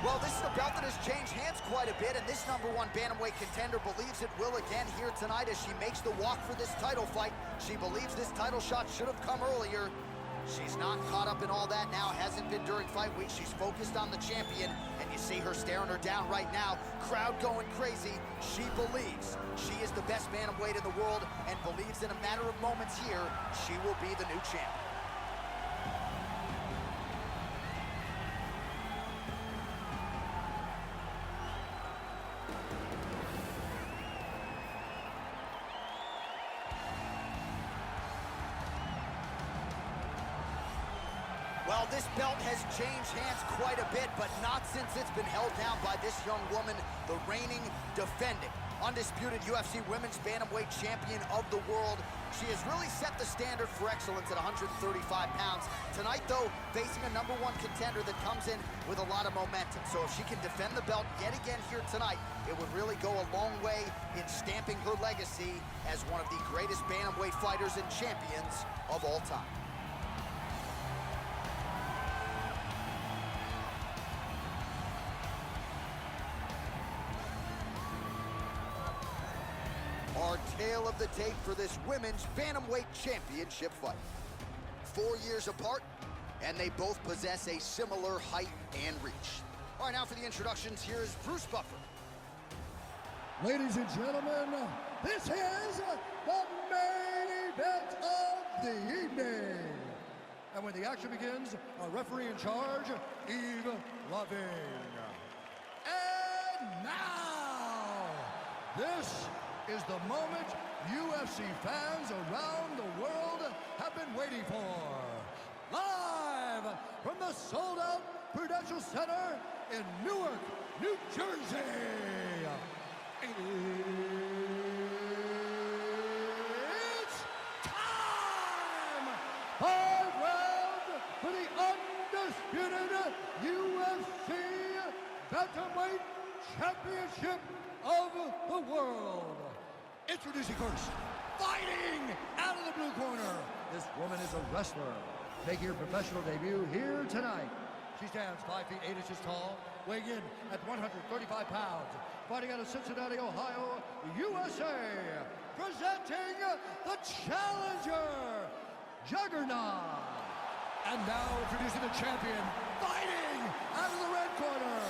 Well, this is a belt that has changed hands quite a bit, and this #1 bantamweight contender believes it will again here tonight as she makes the walk for this title fight. She believes this title shot should have come earlier. She's not caught up in all that now, hasn't been during fight week. She's focused on the champion, and you see her staring her down right now. Crowd going crazy. She believes she is the best bantamweight in the world and believes in a matter of moments here, she will be the new champion. Well, this belt has changed hands quite a bit, but not since it's been held down by this young woman, the reigning, defending, undisputed UFC Women's Bantamweight Champion of the world. She has really set the standard for excellence at 135 pounds. Tonight, though, facing a #1 contender that comes in with a lot of momentum. So if she can defend the belt yet again here tonight, it would really go a long way in stamping her legacy as one of the greatest bantamweight fighters and champions of all time. Our tale of the tape for this Women's Bantamweight Championship fight. 4 years apart, and they both possess a similar height and reach. All right, now for the introductions, here's Bruce Buffer. Ladies and gentlemen, this is the main event of the evening. And when the action begins, our referee in charge, Eve Loving. And now, this is the moment UFC fans around the world have been waiting for. Live from the sold-out Prudential Center in Newark, New Jersey. It's time! 5 rounds for the undisputed UFC Bantamweight Championship of the world. Introducing first, fighting out of the blue corner. This woman is a wrestler, making her professional debut here tonight. She stands 5 feet 8 inches tall, weighing in at 135 pounds, fighting out of Cincinnati, Ohio, USA. Presenting the challenger, Juggernaut. And now introducing the champion, fighting out of the red corner.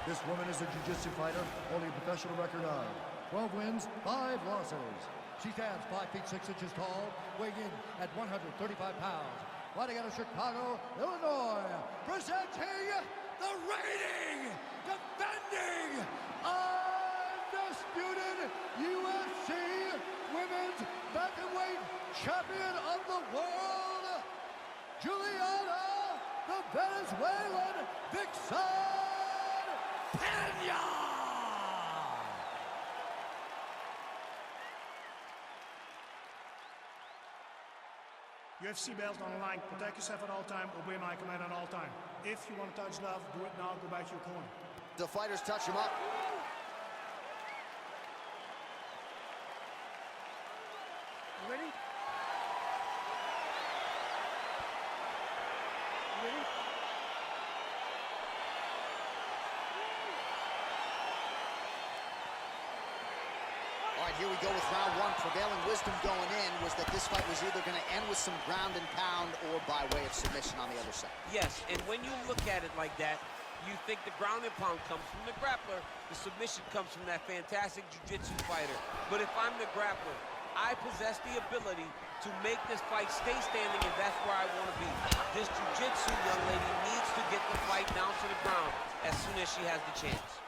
This woman is a jiu-jitsu fighter, holding a professional record of 12 wins, 5 losses. She stands 5 feet 6 inches tall, weighing in at 135 pounds. Fighting out of Chicago, Illinois. Presenting the reigning, defending, undisputed UFC Women's Bantamweight Champion of the world, Julianna, the Venezuelan Vixen Peña. UFC belt on the line. Protect yourself at all time. Obey my command at all time. If you want to touch love, do it now. Go back to your corner. The fighters touch him up. You ready? You ready? All right, here we go with round 1. Prevailing wisdom going in was that this fight was either going to end with some ground and pound or by way of submission on the other side. Yes, and when you look at it like that, you think the ground and pound comes from the grappler, the submission comes from that fantastic jiu-jitsu fighter. But if I'm the grappler, I possess the ability to make this fight stay standing, and that's where I want to be. This jiu-jitsu young lady needs to get the fight down to the ground as soon as she has the chance.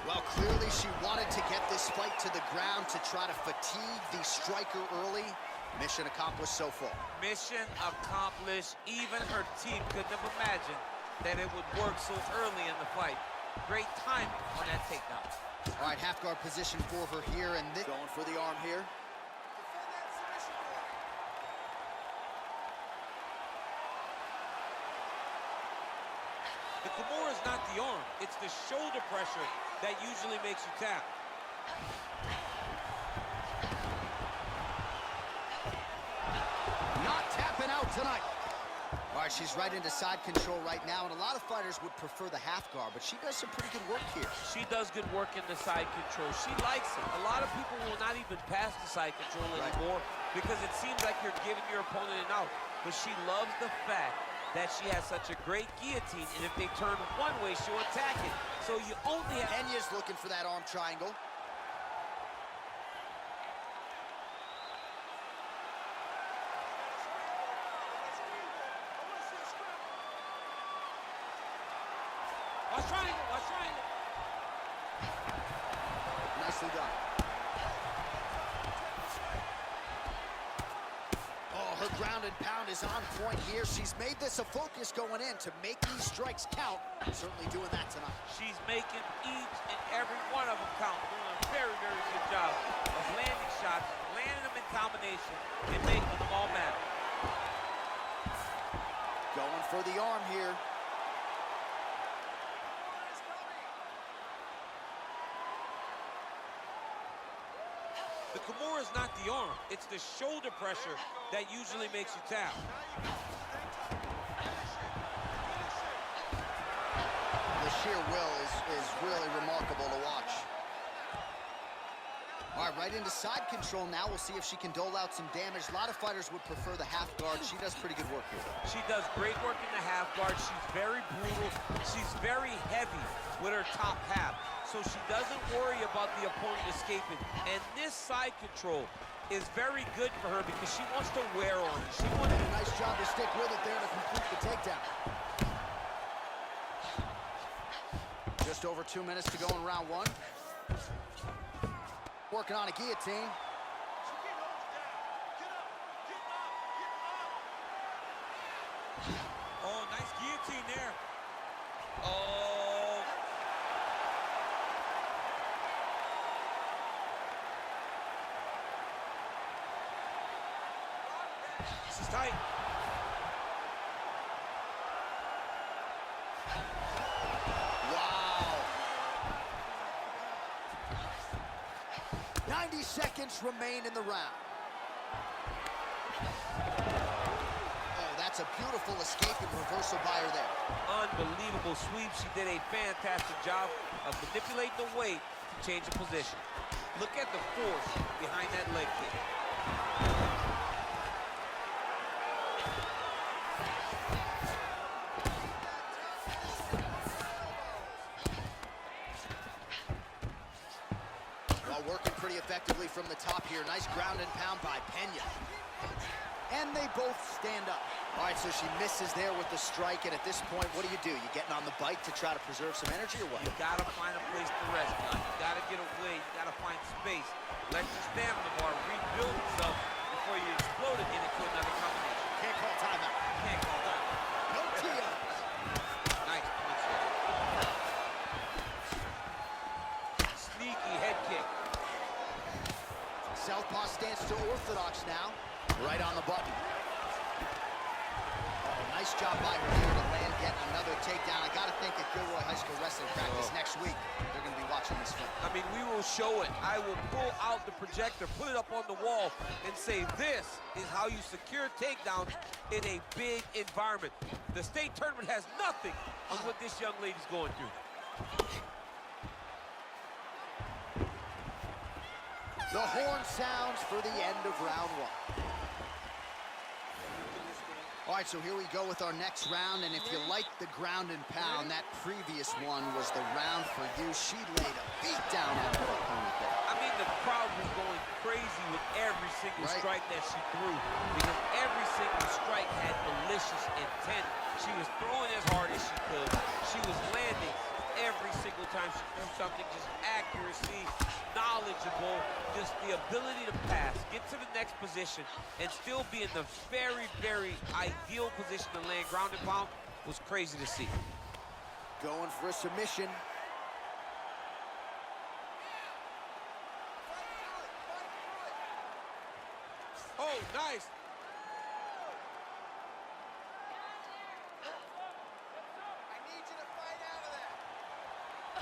Well, clearly she wanted to get this fight to the ground to try to fatigue the striker early. Mission accomplished so far. Mission accomplished. Even her team couldn't have imagined that it would work so early in the fight. Great timing on that takedown. All right, half guard position for her here, and going for the arm here. The Kimura is not the arm, it's the shoulder pressure that usually makes you tap. Not tapping out tonight. All right, she's right into side control right now, and a lot of fighters would prefer the half guard, but she does some pretty good work here. She does good work in the side control. She likes it. A lot of people will not even pass the side control anymore because it seems like you're giving your opponent an out. But she loves the fact that she has such a great guillotine, and if they turn one way, she'll attack it. So you only have... Peña's looking for that arm triangle. Watch triangle, watch triangle. Nicely done. Oh, her ground and pound is on point here. She's made this a focus going in to make these strikes count. Certainly doing that tonight. She's making each and every one of them count. Doing a very, very good job of landing shots, landing them in combination, and making them all matter. Going for the arm here. The Kimura is not the arm. It's the shoulder pressure that usually makes you tap. The sheer will is really remarkable to watch. All right, right into side control now. We'll see if she can dole out some damage. A lot of fighters would prefer the half guard. She does pretty good work here. She does great work in the half guard. She's very brutal. She's very heavy with her top half. So she doesn't worry about the opponent escaping. And this side control is very good for her because she wants to wear on it. She wants a nice job to stick with it there to complete the takedown. Just over 2 minutes to go in round one. Working on a guillotine. Oh, nice guillotine there. Oh. This is tight. Wow. 90 seconds remain in the round. Oh, that's a beautiful escape and reversal by her there. Unbelievable sweep. She did a fantastic job of manipulating the weight to change the position. Look at the force behind that leg kick. Working pretty effectively from the top here. Nice ground and pound by Peña. And they both stand up. All right, so she misses there with the strike, and at this point, what do? You getting on the bike to try to preserve some energy or what? You gotta find a place to rest, John. You gotta get away. You gotta find space. Let your stamina bar rebuild itself before you explode it into another combination. Can't call timeout. Can't call timeout. No TOs. Nice punch there. Sneaky head kick. Southpaw stance to orthodox now. Right on the button. Oh, nice job by her here to land yet another takedown. I got to think at Gilroy High School wrestling practice next week, they're going to be watching this film. I mean, we will show it. I will pull out the projector, put it up on the wall, and say this is how you secure takedowns in a big environment. The state tournament has nothing on what this young lady's going through. The horn sounds for the end of round one. All right, so here we go with our next round, and if you like the ground and pound, that previous one was the round for you. She laid a beat down on her opponent there. I mean, the crowd was going crazy with every single strike that she threw because every single strike had malicious intent. She was throwing as hard as she could. She was landing every single time she threw something, just accuracy, knowledgeable, just the ability to pass, get to the next position, and still be in the very, very ideal position to land ground and pound was crazy to see. Going for a submission. Oh, nice.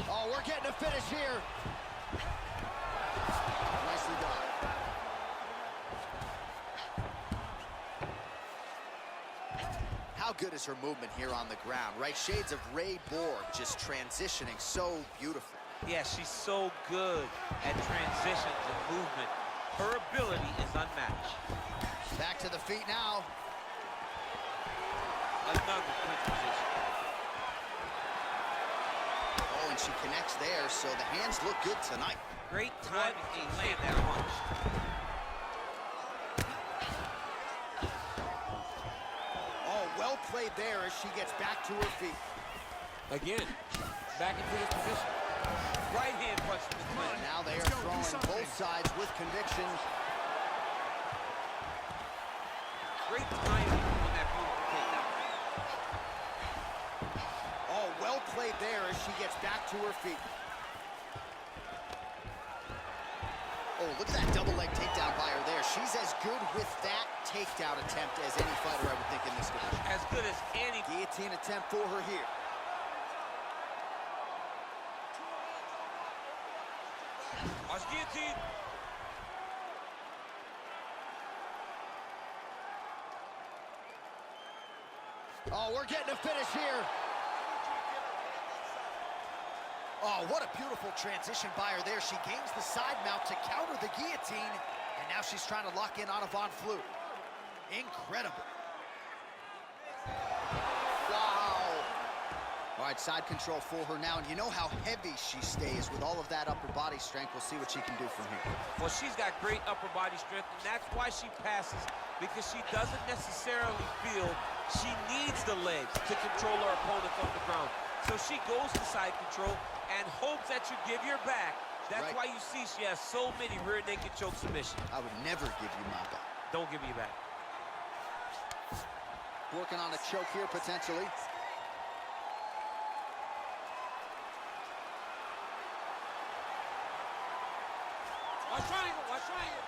Oh, we're getting a finish here. Nicely done. how good is her movement here on the ground, right? Shades of Ray Borg, just transitioning so beautifully. Yeah, she's so good at transitions and movement. Her ability is unmatched. Back to the feet now. Another quick position. Oh, and she connects there, so the hands look good tonight. Great timing to land that punch. Oh, well played there as she gets back to her feet. Again, back into this position. Right hand punch to the clinch. Now they are throwing both sides with conviction. Great timing on that beautiful takedown. Oh, well played there as she gets back to her feet. Oh, look at that double leg takedown by her there. She's as good with that takedown attempt as any fighter I would think in this division. As good as any. Guillotine attempt for her here. Watch guillotine. Oh, we're getting a finish here. Oh, what a beautiful transition by her there. She gains the side mount to counter the guillotine, and now she's trying to lock in on a Von Flue. Incredible. Wow. All right, side control for her now, and you know how heavy she stays with all of that upper body strength. We'll see what she can do from here. Well, she's got great upper body strength, and that's why she passes, because she doesn't necessarily feel she needs the legs to control her opponent on the ground. So she goes to side control and hopes that you give your back. That's why you see she has so many rear naked choke submissions. I would never give you my back. Don't give me your back. Working on a choke here, potentially. Watch triangle, watch triangle.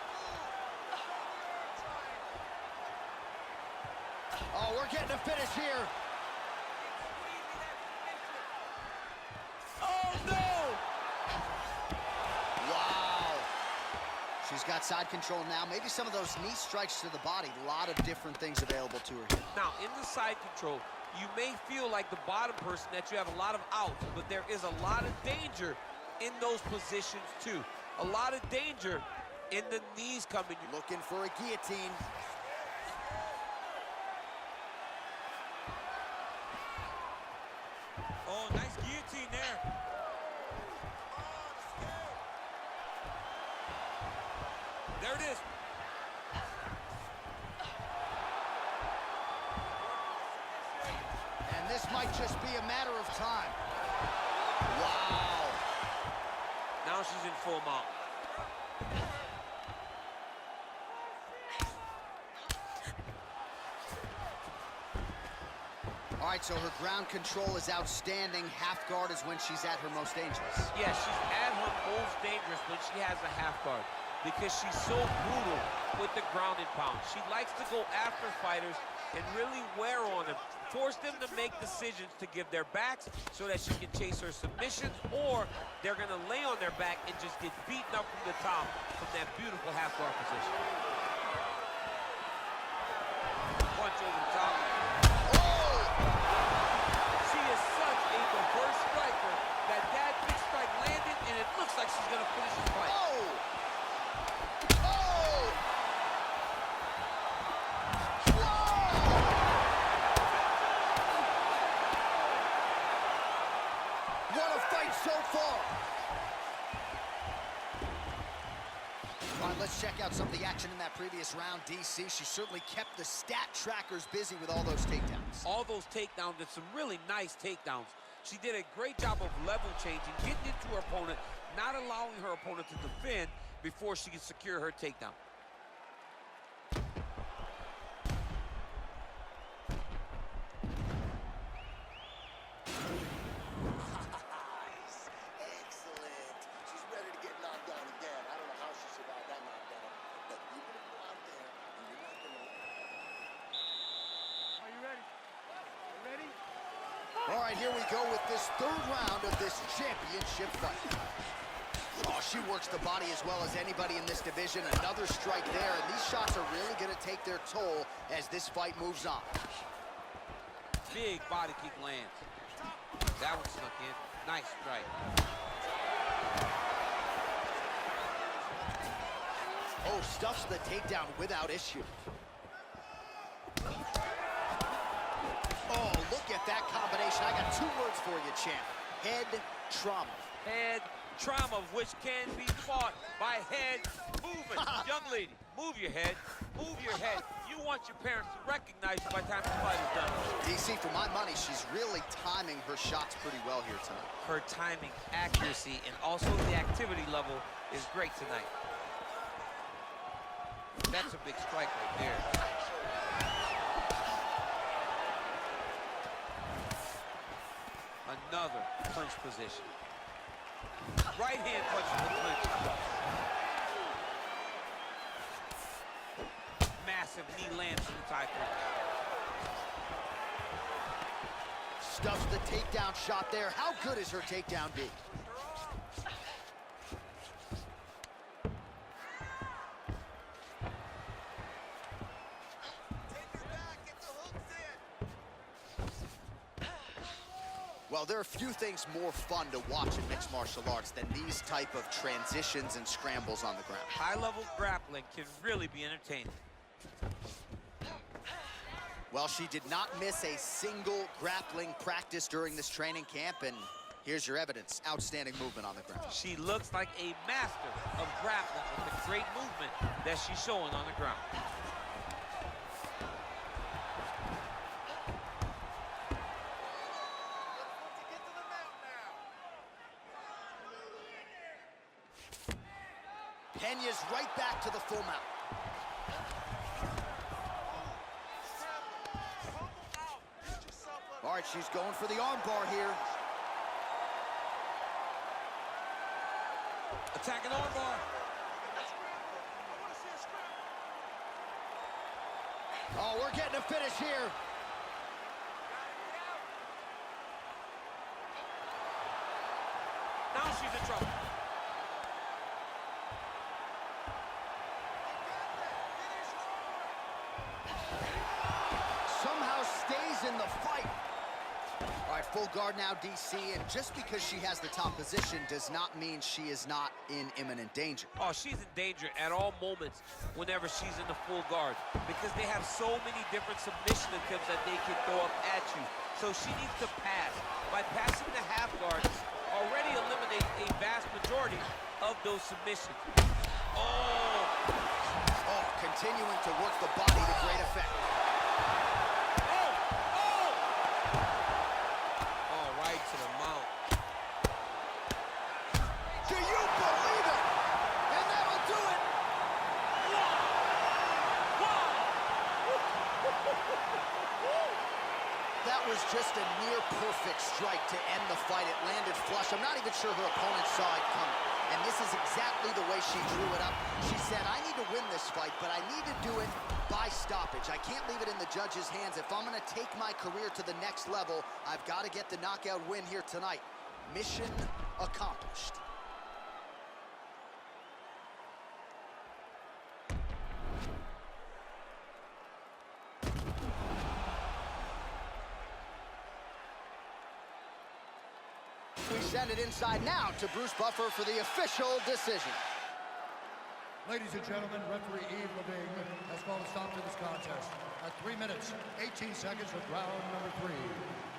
Oh, we're getting a finish here. Oh, no! Wow. She's got side control now. Maybe some of those knee strikes to the body. A lot of different things available to her here. Now, in the side control, you may feel like the bottom person that you have a lot of outs, but there is a lot of danger in those positions, too. A lot of danger in the knees coming. Looking for a guillotine. Oh, nice guillotine there. There it is. And this might just be a matter of time. Wow. Now she's in full mount. All right, so her ground control is outstanding. Half guard is when she's at her most dangerous. Yeah, she's at her most dangerous when she has a half guard because she's so brutal with the ground and pound. She likes to go after fighters and really wear on them, force them to make decisions to give their backs so that she can chase her submissions, or they're going to lay on their back and just get beaten up from the top from that beautiful half guard position. Punch over the top. She is such a diverse striker that big strike landed, and it looks like she's going to finish the fight. What a fight so far. All right, let's check out some of the action in that previous round. DC, she certainly kept the stat trackers busy with all those takedowns. All those takedowns, and some really nice takedowns. She did a great job of level changing, getting into her opponent, not allowing her opponent to defend before she can secure her takedown. Excellent. She's ready to get knocked down again. I don't know how she survived that knockdown, but you're going to go out there and you're not going to... Are you ready? You ready? All right, here we go with this third round of this championship fight. Oh, she works the body as well as anybody in this division. Another strike there, and these shots are really going to take their toll as this fight moves on. Big body kick lands. That one snuck in. Nice strike. Oh, stuffs the takedown without issue. Oh, look at that combination. I got 2 words for you, champ. Head trauma. Head trauma, which can be fought by head movement. Young lady, move your head. Move your head. You want your parents to recognize you by the time the fight is done. DC, for my money, she's really timing her shots pretty well here tonight. Her timing, accuracy, and also the activity level is great tonight. That's a big strike right there. Another clinch position. Right hand punch to the clinch. Massive knee lands from the tie clinch. Stuffs the takedown shot there. How good is her takedown be? Well, there are few things more fun to watch in mixed martial arts than these type of transitions and scrambles on the ground. High-level grappling can really be entertaining. Well, she did not miss a single grappling practice during this training camp, and here's your evidence. Outstanding movement on the ground. She looks like a master of grappling with the great movement that she's showing on the ground. Peña's right back to the full mount. All right, she's going for the armbar here. Attacking armbar. Oh, we're getting a finish here. Now she's in trouble. Somehow stays in the fight. All right, full guard now, DC, and just because she has the top position does not mean she is not in imminent danger. Oh, she's in danger at all moments whenever she's in the full guard because they have so many different submission attempts that they can throw up at you. So she needs to pass. By passing the half guard, already eliminates a vast majority of those submissions. Oh, continuing to work the body to great effect. to the mount. Do you believe it? And that'll do it. That was just a near perfect strike to end the fight. It landed flush. I'm not even sure her opponent saw it coming. And this is exactly the way she drew it up. She said, I need to win this fight, but I need to do it by stoppage. I can't leave it in the judge's hands. If I'm going to take my career to the next level, I've got to get the knockout win here tonight. Mission accomplished. We send it inside now to Bruce Buffer for the official decision. Ladies and gentlemen, referee Yves Leving has called a stop to this contest at 3 minutes, 18 seconds of round number 3.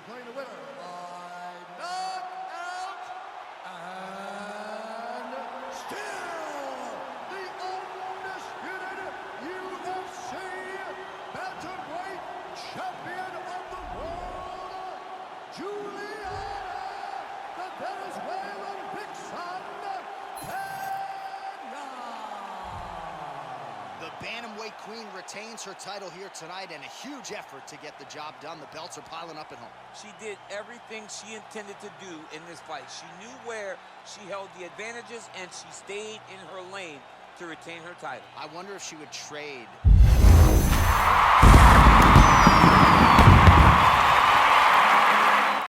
Declaring the winner by knockout and still the undisputed UFC bantamweight champion of the world, Julianna, the Venezuelan vixen, Peña. The bantamweight queen retains her title here tonight, and a huge effort to get the job done. The belts are piling up at home. She did everything she intended to do in this fight. She knew where she held the advantages, and she stayed in her lane to retain her title. I wonder if she would trade.